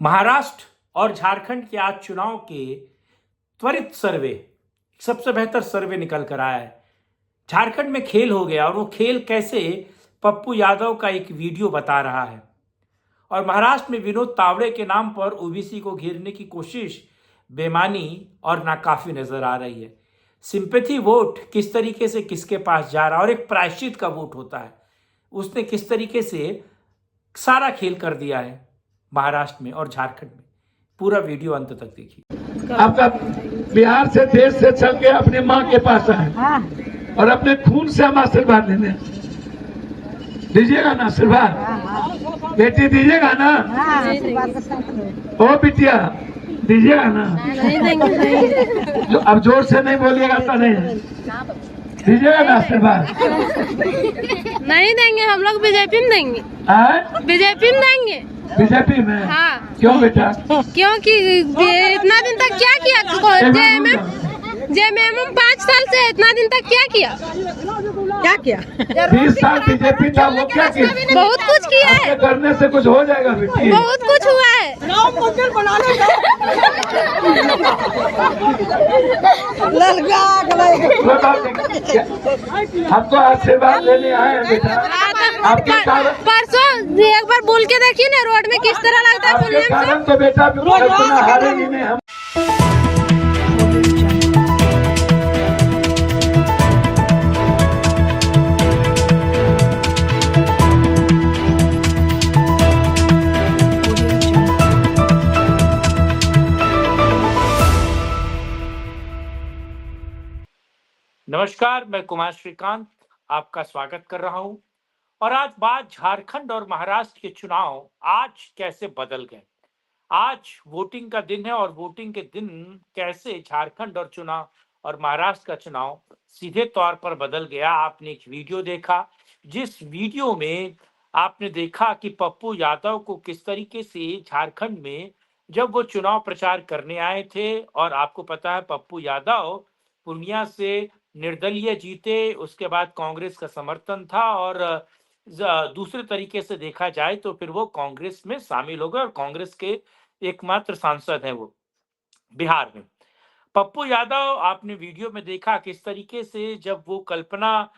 महाराष्ट्र और झारखंड के आज चुनाव के त्वरित सर्वे, सबसे बेहतर सर्वे निकल कर आया है। झारखंड में खेल हो गया और वो खेल कैसे पप्पू यादव का एक वीडियो बता रहा है। और महाराष्ट्र में विनोद तावड़े के नाम पर ओबीसी को घेरने की कोशिश बेमानी और नाकाफी नजर आ रही है। सिंपैथी वोट किस तरीके से किसके पास जा रहा है और एक प्रायश्चित का वोट होता है, उसने किस तरीके से सारा खेल कर दिया है महाराष्ट्र में और झारखंड में। पूरा वीडियो अंत तक देखिए। आपका बिहार से देश से चल के अपने माँ के पास आए और अपने खून से हम आशीर्वाद लेने दीजिएगा ना। आशीर्वाद बेटी दीजिएगा ना। ओ बिटिया दीजिएगा ना। जो अब जोर से नहीं बोलिएगा तो नहीं दीजिएगा ना आशीर्वाद। नहीं देंगे, हम लोग बीजेपी में देंगे। बीजेपी में देंगे। बीजेपी में? हाँ। क्यों बेटा? क्योंकि इतना दिन तक क्या किया जेएमएम 5 साल से इतना दिन तक क्या किया? 20 साल बीजेपी था, वो क्या किया? बहुत कुछ किया है। करने से कुछ हो जाएगा बेटी? बहुत कुछ हुआ है। राम मंदिर बनाने हमको आशीर्वाद लेने आए हैं बेटा। आपके कारण परसों एक बार बोल के देखिए ना, रोड में किस तरह लगता है बोलने में। कारण तो बेटा हारेंगे नहीं हम। नमस्कार, मैं कुमार श्रीकांत आपका स्वागत कर रहा हूं। और आज बात झारखंड और महाराष्ट्र के चुनाव आज कैसे बदल गए। आज वोटिंग का दिन है और वोटिंग के दिन कैसे झारखंड और चुनाव और महाराष्ट्र का चुनाव सीधे तौर पर बदल गया। आपने एक वीडियो देखा, जिस वीडियो में आपने देखा कि पप्पू यादव को किस तरीके से झारखंड में जब वो चुनाव प्रचार करने आए थे, और आपको पता है पप्पू यादव पूर्णिया से निर्दलीय जीते, उसके बाद कांग्रेस का समर्थन था और दूसरे तरीके से देखा जाए तो फिर वो कांग्रेस में शामिल हो गए और कांग्रेस के एकमात्र सांसद हैं वो बिहार में। पप्पू यादव आपने वीडियो में देखा किस तरीके से जब वो कल्पना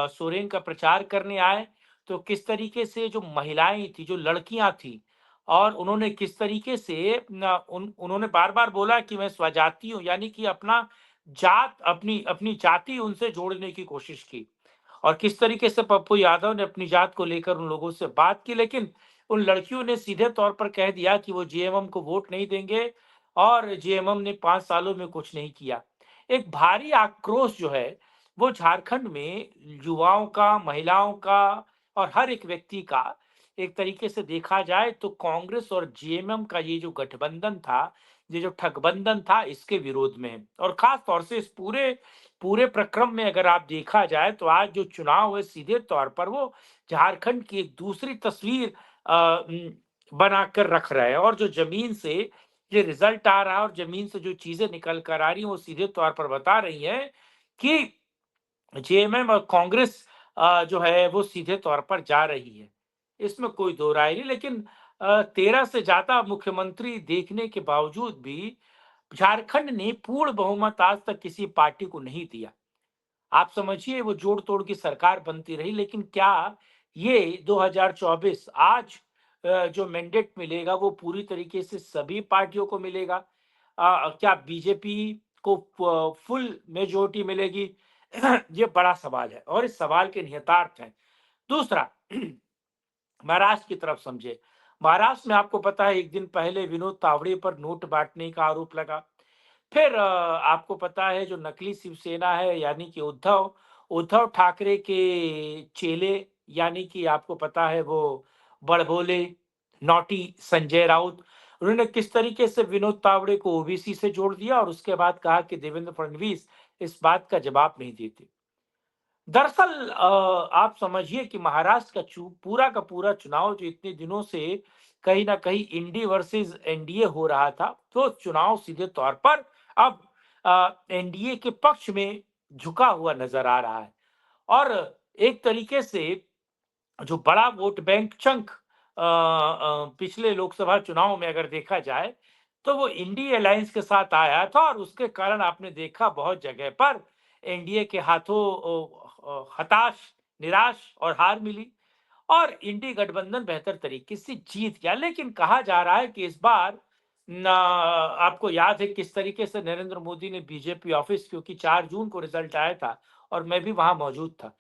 सोरेन का प्रचार करने आए तो किस तरीके से जो महिलाएं थी, जो लड़कियां थी, और उन्होंने किस तरीके से उन्होंने बार बार बोला कि मैं स्वजाति हूं, यानी कि अपना जात, अपनी अपनी जाति उनसे जोड़ने की कोशिश की। और किस तरीके से पप्पू यादव ने अपनी जात को लेकर उन लोगों से बात की, लेकिन उन लड़कियों ने सीधे तौर पर कह दिया कि वो जेएमएम को वोट नहीं देंगे और जेएमएम ने 5 सालों में कुछ नहीं किया। एक भारी आक्रोश जो है वो झारखंड में युवाओं का, महिलाओं का और हर एक व्यक्ति का, एक तरीके से देखा जाए तो कांग्रेस और जेएमएम का ये जो गठबंधन था, ये जो ठगबंधन था, इसके विरोध में है। और खास तौर से इस पूरे पूरे प्रक्रम में अगर आप देखा जाए तो आज जो चुनाव है सीधे तौर पर वो झारखंड की एक दूसरी तस्वीर बनाकर रख रहा है। और जो जमीन से ये रिजल्ट आ रहा है और जमीन से जो चीजें निकल कर आ रही हैं वो सीधे तौर पर बता रही हैं कि जेएमएम और कांग्रेस जो है वो सीधे तौर पर जा रही है, इसमें कोई दो राय नहीं। लेकिन 13 से ज्यादा मुख्यमंत्री देखने के बावजूद भी झारखंड ने पूर्ण बहुमत आज तक किसी पार्टी को नहीं दिया। आप समझिए वो जोड़ तोड़ की सरकार बनती रही, लेकिन क्या ये 2024 आज जो मैंडेट मिलेगा वो पूरी तरीके से सभी पार्टियों को मिलेगा? क्या बीजेपी को फुल मेजोरिटी मिलेगी? ये बड़ा सवाल है और इस सवाल के निहितार्थ हैं। दूसरा, महाराष्ट्र की तरफ समझे। महाराष्ट्र में आपको पता है एक दिन पहले विनोद तावड़े पर नोट बांटने का आरोप लगा। फिर आपको पता है जो नकली शिवसेना है, यानी कि उद्धव उद्धव ठाकरे के चेले, यानी कि आपको पता है वो बड़बोले नौटी संजय राउत, उन्होंने किस तरीके से विनोद तावड़े को ओबीसी से जोड़ दिया और उसके बाद कहा कि देवेंद्र फडणवीस इस बात का जवाब नहीं देते। दरअसल आप समझिए कि महाराष्ट्र का पूरा का पूरा चुनाव जो इतने दिनों से कहीं ना कहीं इंडी वर्सेस एनडीए हो रहा था, तो चुनाव सीधे तौर पर अब एनडीए के पक्ष में झुका हुआ नजर आ रहा है। और एक तरीके से जो बड़ा वोट बैंक चंक पिछले लोकसभा चुनाव में अगर देखा जाए तो वो इंडी अलायंस के साथ आया था और उसके कारण आपने देखा बहुत जगह पर एनडीए के हाथों हताश, निराश और हार मिली और इंडी गठबंधन बेहतर तरीके से जीत गया। लेकिन कहा जा रहा है कि इस बार आपको याद है किस तरीके से नरेंद्र मोदी ने बीजेपी ऑफिस, क्योंकि 4 जून को रिजल्ट आया था और मैं भी वहां मौजूद था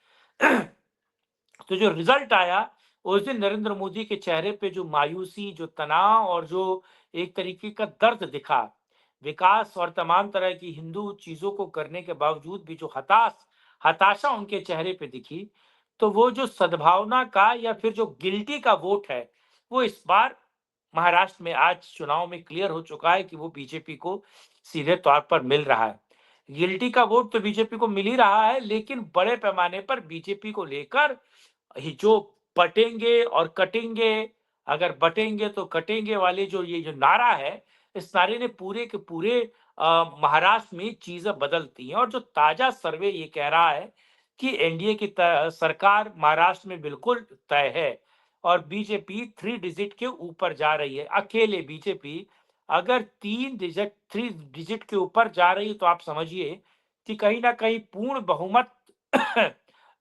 तो जो रिजल्ट आया उस दिन नरेंद्र मोदी के चेहरे पे जो मायूसी, जो तनाव और जो एक तरीके का दर्द दिखा, विकास और तमाम तरह की हिंदू चीजों को करने के बावजूद भी जो हताशा उनके चेहरे पे दिखी, तो वो जो सद्भावना का या फिर जो गिल्टी का वोट है, वो इस बार महाराष्ट्र में आज चुनाव में क्लियर हो चुका है कि वो बीजेपी को सीधे तौर पर मिल रहा है। गिल्टी का वोट तो बीजेपी को मिल ही रहा है, लेकिन बड़े पैमाने पर बीजेपी को लेकर जो बटेंगे और कटेंगे, अगर बटेंगे तो कटेंगे वाले ये जो नारा है, इस नारे ने पूरे के पूरे महाराष्ट्र में चीजें बदलती हैं। और जो ताजा सर्वे ये कह रहा है कि एनडीए की सरकार महाराष्ट्र में बिल्कुल तय है और बीजेपी 3 डिजिट के ऊपर जा रही है। अकेले बीजेपी अगर 3 डिजिट के ऊपर जा रही है तो आप समझिए कि कहीं ना कहीं पूर्ण बहुमत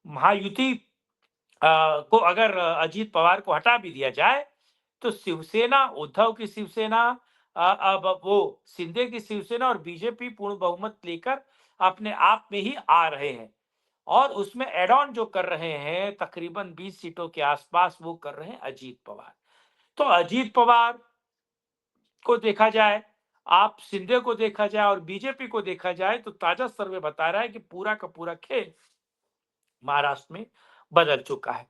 महायुति को अगर अजीत पवार को हटा भी दिया जाए तो शिवसेना, उद्धव की शिवसेना, अब वो शिंदे की शिवसेना और बीजेपी पूर्ण बहुमत लेकर अपने आप में ही आ रहे हैं और उसमें एड ऑन जो कर रहे हैं तकरीबन 20 सीटों के आसपास, वो कर रहे हैं अजीत पवार। तो अजीत पवार को देखा जाए, आप शिंदे को देखा जाए और बीजेपी को देखा जाए तो ताजा सर्वे बता रहा है कि पूरा का पूरा खेल महाराष्ट्र में बदल चुका है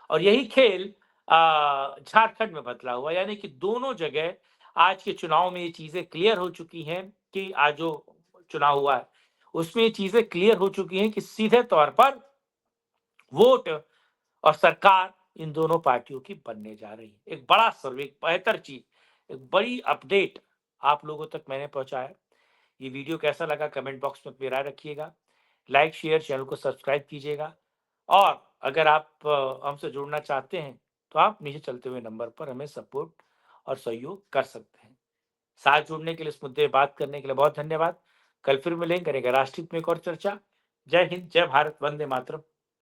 और यही खेल झारखंड में बदला हुआ, यानी कि दोनों जगह आज के चुनाव में ये चीजें क्लियर हो चुकी हैं कि आज जो चुनाव हुआ है उसमें ये चीजें क्लियर हो चुकी हैं कि सीधे तौर पर वोट और सरकार इन दोनों पार्टियों की बनने जा रही है। एक बड़ा सर्वे, एक बेहतर चीज, एक बड़ी अपडेट आप लोगों तक मैंने पहुंचाया। ये वीडियो कैसा लगा कमेंट बॉक्स में अपनी राय रखिएगा, लाइक शेयर, चैनल को सब्सक्राइब कीजिएगा और अगर आप हमसे जुड़ना चाहते हैं तो आप नीचे चलते हुए नंबर पर हमें सपोर्ट और सहयोग कर सकते हैं। साथ जुड़ने के लिए, इस मुद्दे बात करने के लिए बहुत धन्यवाद। कल फिर मिलेंगे, करेंगे राष्ट्रहित में एक और चर्चा। जय हिंद, जय भारत, वंदे मातरम।